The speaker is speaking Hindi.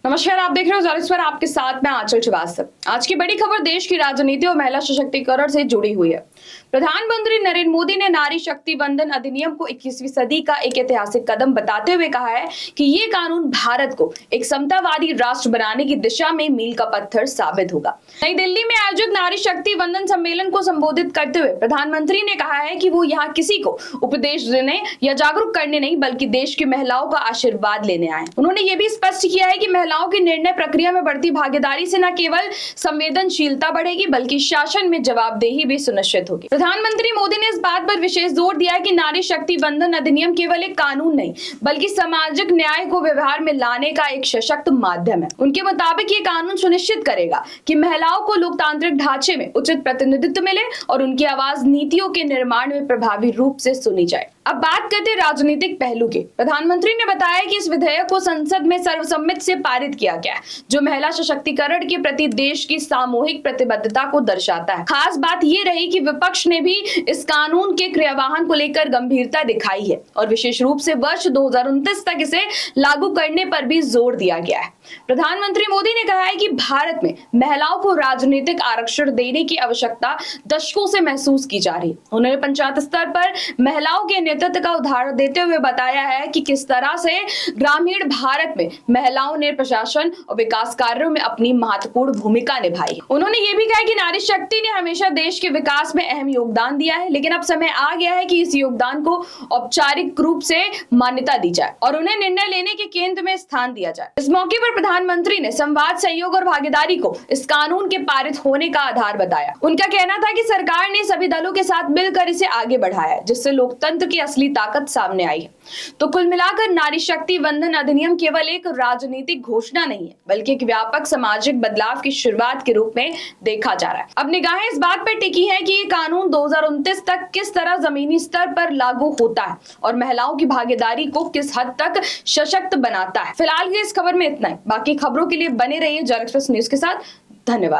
नमस्कार, आप देख रहे हो ज़ालिस पर आपके साथ मैं आंचल श्रीवास्तव। आज की बड़ी खबर देश की राजनीति और महिला सशक्तिकरण से जुड़ी हुई है। प्रधानमंत्री नरेंद्र मोदी ने नारी शक्ति वंदन अधिनियम को 21वीं सदी का एक ऐतिहासिक कदम बताते हुए कहा है कि ये कानून भारत को एक समतावादी राष्ट्र बनाने की दिशा में मील का पत्थर साबित होगा। नई दिल्ली में आयोजित नारी शक्ति वंदन सम्मेलन को संबोधित करते हुए प्रधानमंत्री ने कहा है कि वो यहाँ किसी को उपदेश देने या जागरूक करने नहीं, बल्कि देश की महिलाओं का आशीर्वाद लेने आए। उन्होंने ये भी स्पष्ट किया है कि महिलाओं की निर्णय प्रक्रिया में बढ़ती भागीदारी से न केवल संवेदनशीलता बढ़ेगी, बल्कि शासन में जवाबदेही भी सुनिश्चित होगी। प्रधानमंत्री मोदी ने इस बात पर विशेष जोर दिया है कि नारी शक्ति वंदन अधिनियम केवल एक कानून नहीं, बल्कि सामाजिक न्याय को व्यवहार में लाने का एक सशक्त माध्यम है। उनके मुताबिक ये कानून सुनिश्चित करेगा कि महिलाओं को लोकतांत्रिक ढांचे में उचित प्रतिनिधित्व मिले और उनकी आवाज नीतियों के निर्माण में प्रभावी रूप से सुनी जाए। अब बात करते हैं राजनीतिक पहलू की। प्रधानमंत्री ने बताया कि इस विधेयक को संसद में सर्वसम्मति से पारित किया गया है, जो महिला सशक्तिकरण के प्रति देश की सामूहिक प्रतिबद्धता को दर्शाता है। खास बात ये रही कि विपक्ष ने भी इस कानून के क्रियान्वयन को लेकर गंभीरता दिखाई है और विशेष रूप से वर्ष 2029 तक इसे लागू करने पर भी जोर दिया गया है। प्रधानमंत्री मोदी ने कहा है कि भारत में महिलाओं को राजनीतिक आरक्षण देने की आवश्यकता दशकों से महसूस की जा रही है। उन्होंने पंचायत स्तर पर महिलाओं के नेतृत्व का उदाहरण देते हुए बताया है कि किस तरह से ग्रामीण भारत में महिलाओं ने प्रशासन और विकास कार्यों में अपनी महत्वपूर्ण भूमिका निभाई। उन्होंने ये भी कहा कि नारी शक्ति ने हमेशा देश के विकास में अहम योगदान दिया है, लेकिन अब समय आ गया है कि इस योगदान को औपचारिक रूप से मान्यता दी जाए और उन्हें निर्णय लेने के केंद्र में स्थान दिया जाए। इस मौके पर प्रधानमंत्री ने संवाद, सहयोग और भागीदारी को इस कानून के पारित होने का आधार बताया। उनका कहना था कि सरकार ने सभी दलों के साथ मिलकर इसे आगे बढ़ाया, जिससे लोकतंत्र की असली ताकत सामने आई है। तो कुल मिलाकर नारी शक्ति वंदन अधिनियम केवल एक राजनीतिक घोषणा नहीं है, बल्कि एक व्यापक सामाजिक बदलाव की शुरुआत के रूप में देखा जा रहा है। अब निगाहें इस बात पर टिकी है कि ये कानून 2029 तक किस तरह जमीनी स्तर पर लागू होता है और महिलाओं की भागीदारी को किस हद तक सशक्त बनाता है। फिलहाल की इस खबर में इतना ही। बाकी खबरों के लिए बने रहिए ज़ालिस न्यूज़ के साथ। धन्यवाद।